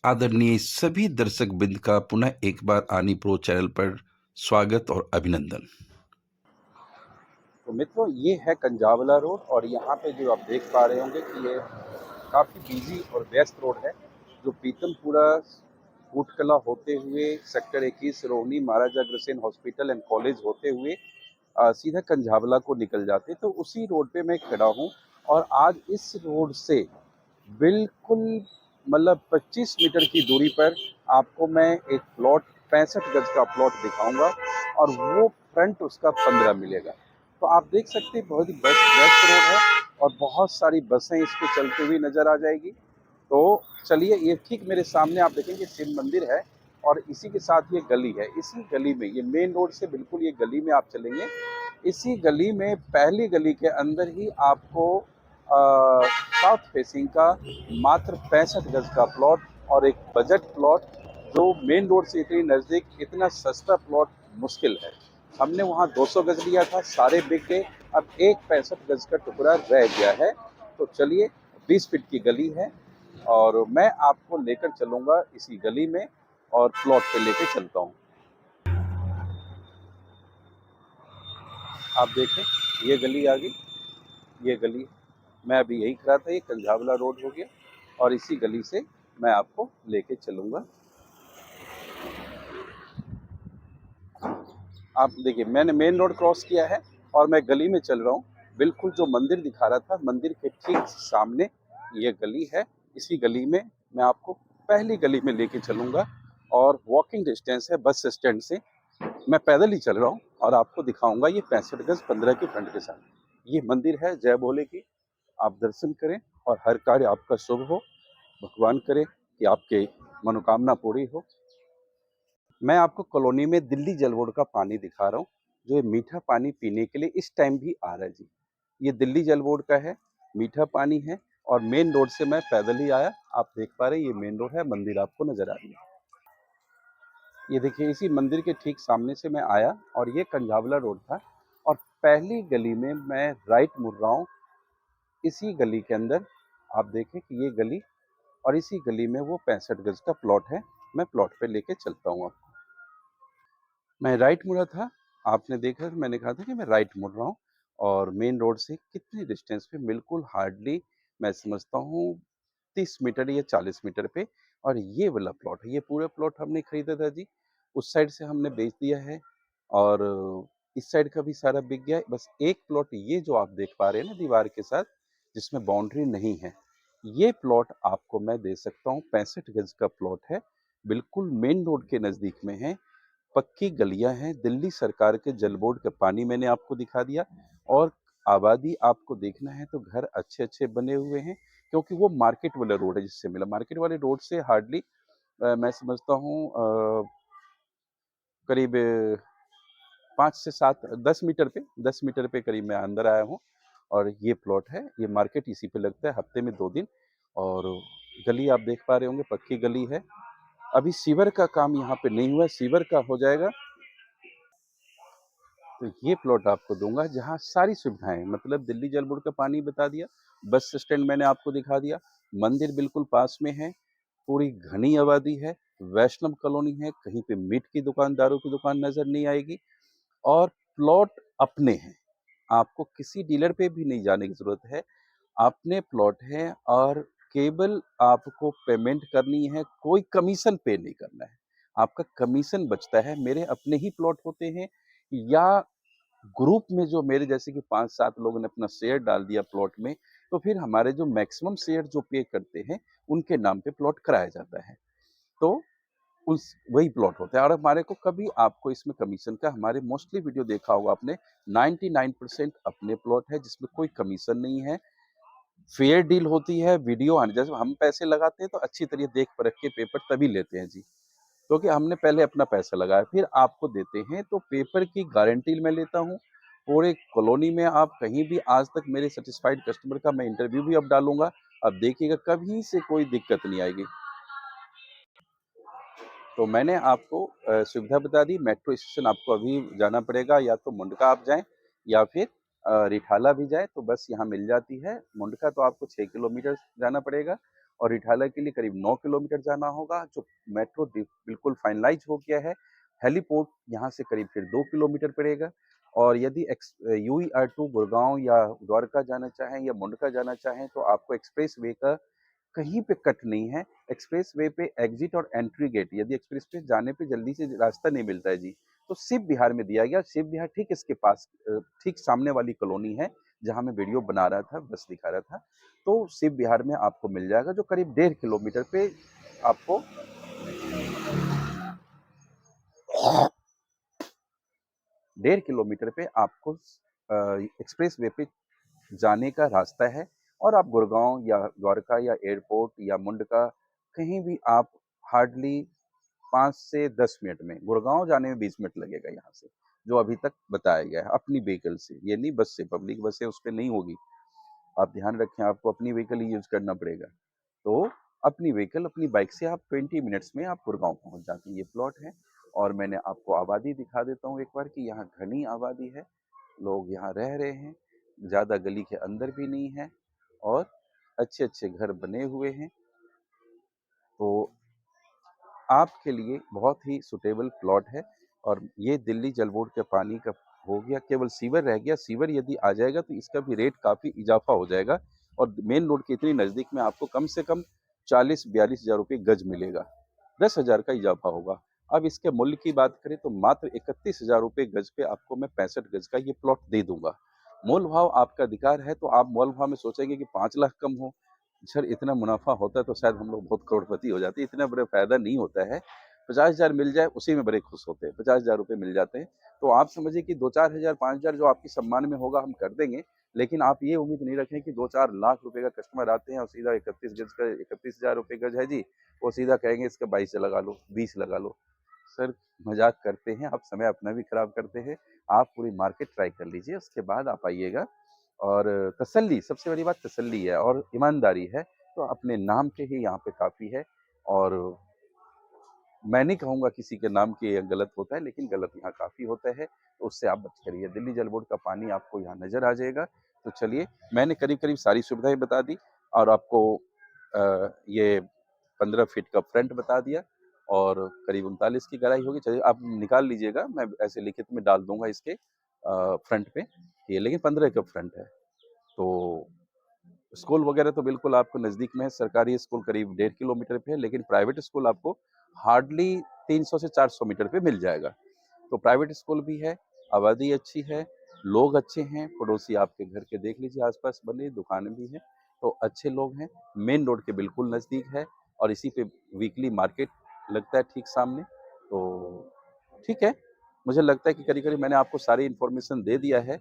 आदरणीय सभी दर्शक बिंद का पुनः एक बार आनी प्रो चैनल पर स्वागत और अभिनंदन। तो मित्रों, ये है कंजावला रोड और यहाँ पे जो आप देख पा रहे होंगे कि ये काफ़ी बिजी और व्यस्त रोड है, जो पीतमपुरा कोटकला होते हुए sector 21 Rohini Maharaja Agrasen hospital and college होते हुए सीधा कंझावला को निकल जाते। तो उसी रोड पे मैं खड़ा हूँ और आज इस रोड से बिल्कुल मतलब 25 मीटर की दूरी पर आपको मैं एक प्लॉट 65 गज का प्लॉट दिखाऊंगा और वो फ्रंट उसका 15 मिलेगा। तो आप देख सकते हैं बहुत ही व्यस्त रोड है और बहुत सारी बसें इस पे चलती हुई नजर आ जाएगी। तो चलिए, ये ठीक मेरे सामने आप देखेंगे शिव मंदिर है और इसी के साथ ये गली है। इसी गली में, ये मेन रोड से बिल्कुल ये गली में आप चलेंगे, इसी गली में पहली गली के अंदर ही आपको साउथ फेसिंग का मात्र 65 गज का प्लॉट और एक बजट प्लॉट, जो मेन रोड से इतनी नज़दीक, इतना सस्ता प्लॉट मुश्किल है। हमने वहाँ 200 गज लिया था, सारे बिक गए, अब एक 65 गज का टुकड़ा रह गया है। तो चलिए, 20 फीट की गली है और मैं आपको लेकर चलूँगा इसी गली में और प्लॉट पे लेकर चलता हूँ। आप देखें, ये गली आ गई, ये गली मैं अभी यही खड़ा था, ये कंझावला रोड हो गया और इसी गली से मैं आपको लेके चलूँगा। आप देखिए, मैंने मेन रोड क्रॉस किया है और मैं गली में चल रहा हूँ। बिल्कुल जो मंदिर दिखा रहा था, मंदिर के ठीक सामने ये गली है। इसी गली में मैं आपको पहली गली में लेके चलूँगा और वॉकिंग डिस्टेंस है बस स्टैंड से। मैं पैदल ही चल रहा हूँ और आपको दिखाऊंगा ये 65 गज 15 की फ्रंट के साथ। ये मंदिर है जय भोले की। आप दर्शन करें और हर कार्य आपका शुभ हो। भगवान करे कि आपके मनोकामना पूरी हो। मैं आपको कॉलोनी में दिल्ली जल बोर्ड का पानी दिखा रहा हूँ, जो ये मीठा पानी पीने के लिए इस टाइम भी आ रहा है जी। ये दिल्ली जल बोर्ड का है, मीठा पानी है और मेन रोड से मैं पैदल ही आया। आप देख पा रहे हैं, ये मेन रोड है, मंदिर आपको नजर आ रही है। ये देखिए, इसी मंदिर के ठीक सामने से मैं आया और ये कंझावला रोड था और पहली गली में मैं राइट मुड़ रहा हूँ। इसी गली के अंदर आप देखें कि ये गली और इसी गली में वो 65 गज का प्लॉट है। मैं प्लॉट पे लेके चलता हूँ आपको। मैं राइट मुड़ा था, आपने देखा, मैंने कहा था कि मैं राइट मुड़ रहा हूँ और मेन रोड से कितनी डिस्टेंस पे, बिल्कुल हार्डली मैं समझता हूँ 30 मीटर या 40 मीटर पे। और ये वाला प्लॉट है, ये पूरा प्लॉट हमने खरीदा था जी। उस साइड से हमने बेच दिया है और इस साइड का भी सारा बिक गया है। बस एक प्लॉट ये जो आप देख पा रहे हैं ना दीवार के साथ, जिसमें बाउंड्री नहीं है, ये प्लॉट आपको मैं दे सकता हूँ। 65 गज का प्लॉट है, बिल्कुल मेन रोड के नज़दीक में है, पक्की गलियां हैं, दिल्ली सरकार के जल बोर्ड का पानी मैंने आपको दिखा दिया और आबादी आपको देखना है तो घर अच्छे अच्छे बने हुए हैं, क्योंकि वो मार्केट वाला रोड है। जिससे मिला मार्केट वाले रोड से हार्डली मैं समझता हूँ करीब 5 से 7 10 मीटर पे करीब मैं अंदर आया हूँ और ये प्लॉट है। ये मार्केट इसी पे लगता है हफ्ते में 2 दिन। और गली आप देख पा रहे होंगे, पक्की गली है। अभी सीवर का काम यहाँ पे नहीं हुआ है, सीवर का हो जाएगा तो ये प्लॉट आपको दूंगा, जहाँ सारी सुविधाएं, मतलब दिल्ली जल बोर्ड का पानी बता दिया, बस स्टैंड मैंने आपको दिखा दिया, मंदिर बिल्कुल पास में है, पूरी घनी आबादी है, वैष्णव कॉलोनी है, कहीं पे मीट की दुकान, दारू की दुकान नजर नहीं आएगी और प्लॉट अपने हैं। आपको किसी डीलर पे भी नहीं जाने की जरूरत है, अपने प्लॉट है और केवल आपको पेमेंट करनी है, कोई कमीशन पे नहीं करना है। आपका कमीशन बचता है, मेरे अपने ही प्लॉट होते हैं या ग्रुप में जो मेरे जैसे कि 5-7 लोगों ने अपना शेयर डाल दिया प्लॉट में, तो फिर हमारे जो मैक्सिमम शेयर जो पे करते हैं, उनके नाम पे प्लॉट कराया जाता है। तो उस वही प्लॉट होता है और हमारे को कभी आपको इसमें कमीशन का, हमारे मोस्टली वीडियो देखा होगा आपने, 99% अपने प्लॉट है जिसमें कोई कमीशन नहीं है। फेयर डील होती है, वीडियो आने जैसे हम पैसे लगाते हैं तो अच्छी तरह देख परख के पेपर तभी लेते हैं जी, क्योंकि हमने पहले अपना पैसा लगाया फिर आपको देते हैं, तो पेपर की गारंटी मैं लेता हूँ। पूरे कॉलोनी में आप कहीं भी, आज तक मेरे सेटिस्फाइड कस्टमर का मैं इंटरव्यू भी अब डालूंगा, अब देखिएगा कभी से कोई दिक्कत नहीं आएगी। तो मैंने आपको सुविधा बता दी। मेट्रो स्टेशन आपको अभी जाना पड़ेगा, या तो मुंडका आप जाएं या फिर रिठाला भी जाए तो बस यहाँ मिल जाती है। मुंडका तो आपको 6 किलोमीटर जाना पड़ेगा और रिठाला के लिए करीब 9 किलोमीटर जाना होगा। जो मेट्रो बिल्कुल फाइनलाइज हो गया है। हेलीपोर्ट यहाँ से करीब फिर 2 किलोमीटर पड़ेगा। और यदि यूईआर2 गुड़गांव या द्वारका जाना चाहें या मुंडका जाना चाहें तो आपको एक्सप्रेस वे का कहीं पे कट नहीं है। एक्सप्रेस वे पे एग्जिट और एंट्री गेट, यदि एक्सप्रेस पे जाने पे जल्दी से रास्ता नहीं मिलता है जी, तो शिव विहार में दिया गया। शिव विहार ठीक इसके पास ठीक सामने वाली कॉलोनी है जहां मैं वीडियो बना रहा था, बस दिखा रहा था। तो शिव विहार में आपको मिल जाएगा, जो करीब 1.5 किलोमीटर पे आपको 1.5 किलोमीटर पे आपको एक्सप्रेस वे पे जाने का रास्ता है। और आप गुड़गांव या द्वारका या एयरपोर्ट या मुंडका कहीं भी आप हार्डली 5 से 10 मिनट में, गुड़गांव जाने में 20 मिनट लगेगा यहाँ से, जो अभी तक बताया गया है अपनी व्हीकल से, ये नहीं बस से। पब्लिक बस से उस पर नहीं होगी, आप ध्यान रखें, आपको अपनी व्हीकल ही यूज करना पड़ेगा। तो अपनी व्हीकल अपनी बाइक से आप 20 मिनट्स में आप गुड़गांव पहुंच जाते हैं। ये प्लॉट है। और मैंने आपको आबादी दिखा देता हूँ एक बार कि यहाँ घनी आबादी है, लोग यहाँ रह रहे हैं, ज़्यादा गली के अंदर भी नहीं है और अच्छे अच्छे घर बने हुए हैं। तो आपके लिए बहुत ही सुटेबल प्लॉट है। और ये दिल्ली जल बोर्ड के पानी का हो गया, केवल सीवर रह गया। सीवर यदि आ जाएगा तो इसका भी रेट काफ़ी इजाफा हो जाएगा और मेन रोड के इतनी नज़दीक में आपको कम से कम 40-42 हज़ार रुपये गज मिलेगा, 10,000 का इजाफा होगा। अब इसके मूल्य की बात करें तो मात्र 31,000 रुपये गज पे आपको मैं 65 गज का ये प्लॉट दे दूंगा। मोल भाव आपका अधिकार है, तो आप मोल भाव में सोचेंगे कि 5 लाख कम हो। सर इतना मुनाफा होता तो शायद हम लोग बहुत करोड़पति हो जाते, इतना बड़ा फायदा नहीं होता है। 50,000 मिल जाए उसी में बड़े खुश होते हैं, 50,000 रुपये मिल जाते हैं। तो आप समझिए कि 2-4 हज़ार 5,000 जो आपके सम्मान में होगा हम कर देंगे। लेकिन आप ये उम्मीद नहीं रखें कि 2-4 लाख रुपए का कस्टमर आते हैं और सीधा 31 गज का 31,000 रुपये गज है जी, वो सीधा कहेंगे इसका 22 लगा लो, 20 लगा लो। सर मजाक करते हैं आप, समय अपना भी खराब करते हैं। आप पूरी मार्केट ट्राई कर लीजिए, उसके बाद आप आइएगा। और तसल्ली, सबसे बड़ी बात तसल्ली है और ईमानदारी है, तो अपने नाम के ही यहाँ पे काफ़ी है। और मैं नहीं कहूँगा किसी के नाम के ये गलत होता है, लेकिन गलत यहाँ काफ़ी होता है, तो उससे आप बच करिए। दिल्ली जल बोर्ड का पानी आपको यहाँ नज़र आ जाएगा। तो चलिए, मैंने करीब-करीब सारी सुविधाएँ बता दी और आपको ये 15 फीट का फ्रंट बता दिया और करीब 39 की गहराई होगी। चलिए आप निकाल लीजिएगा, मैं ऐसे लिखित में डाल दूँगा इसके फ्रंट पे, ये लेकिन 15 का फ्रंट है। तो स्कूल वगैरह तो बिल्कुल आपको नज़दीक में है। सरकारी स्कूल करीब 1.5 किलोमीटर पे है, लेकिन प्राइवेट स्कूल आपको हार्डली 300 से 400 मीटर पे मिल जाएगा। तो प्राइवेट स्कूल भी है, आबादी अच्छी है, लोग अच्छे हैं, पड़ोसी आपके घर के देख लीजिए आस-पास बने, दुकानें भी हैं, तो अच्छे लोग हैं। मेन रोड के बिल्कुल नज़दीक है और इसी पे वीकली मार्केट लगता है ठीक सामने। तो ठीक है, मुझे लगता है कि करीब-करीब मैंने आपको सारी इन्फॉर्मेशन दे दिया है।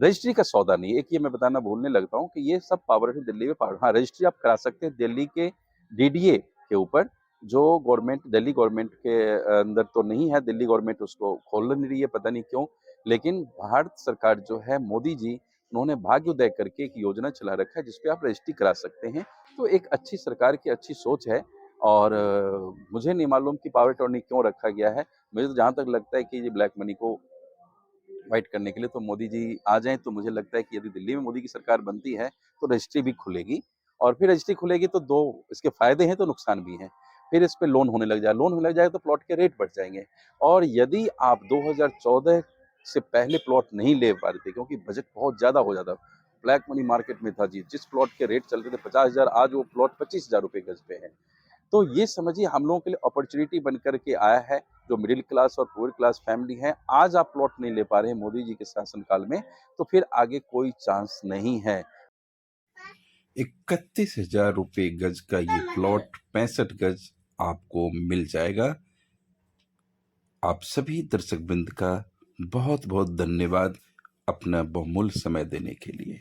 रजिस्ट्री का सौदा नहीं है, एक ये मैं बताना भूलने लगता हूँ कि ये सब पावर है दिल्ली में पावर। हाँ, रजिस्ट्री आप करा सकते हैं दिल्ली के डीडीए के ऊपर, जो गवर्नमेंट दिल्ली गवर्नमेंट के अंदर तो नहीं है, दिल्ली गवर्नमेंट उसको खोल नहीं रही है, पता नहीं क्यों। लेकिन भारत सरकार जो है, मोदी जी, उन्होंने भाग्योदय करके एक योजना चला रखा है जिसपे आप रजिस्ट्री करा सकते हैं। तो एक अच्छी सरकार की अच्छी सोच है और मुझे नहीं मालूम कि पावर अटॉर्नी क्यों रखा गया है। मुझे तो जहाँ तक लगता है कि ये ब्लैक मनी को फाइट करने के लिए, तो मोदी जी आ जाएँ तो मुझे लगता है कि यदि दिल्ली में मोदी की सरकार बनती है, तो रजिस्ट्री भी खुलेगी और फिर रजिस्ट्री खुलेगी तो 2 इसके फ़ायदे हैं तो नुकसान भी हैं। फिर इस पे लोन होने लग जाए, लोन होने लग जाए तो प्लॉट के रेट बढ़ जाएँगे। और यदि आप 2014 से पहले प्लॉट नहीं ले पा रहे थे क्योंकि बजट बहुत ज़्यादा हो जाता, ब्लैक मनी मार्केट में था जी, जिस प्लॉट के रेट चल रहे थे 50,000, आज वो प्लॉट 25,000 रुपए गज़ पे है। तो ये समझिए हम लोगों के लिए अपॉर्चुनिटी बन कर के आया है, जो मिडिल क्लास और पुअर क्लास फैमिली है। आज आप प्लॉट नहीं ले पा रहे हैं मोदी जी के शासनकाल में, तो फिर आगे कोई चांस नहीं है। 31,000 रुपये गज का ये प्लॉट 65 गज आपको मिल जाएगा। आप सभी दर्शक वृंद का बहुत बहुत धन्यवाद अपना बहुमूल्य समय देने के लिए।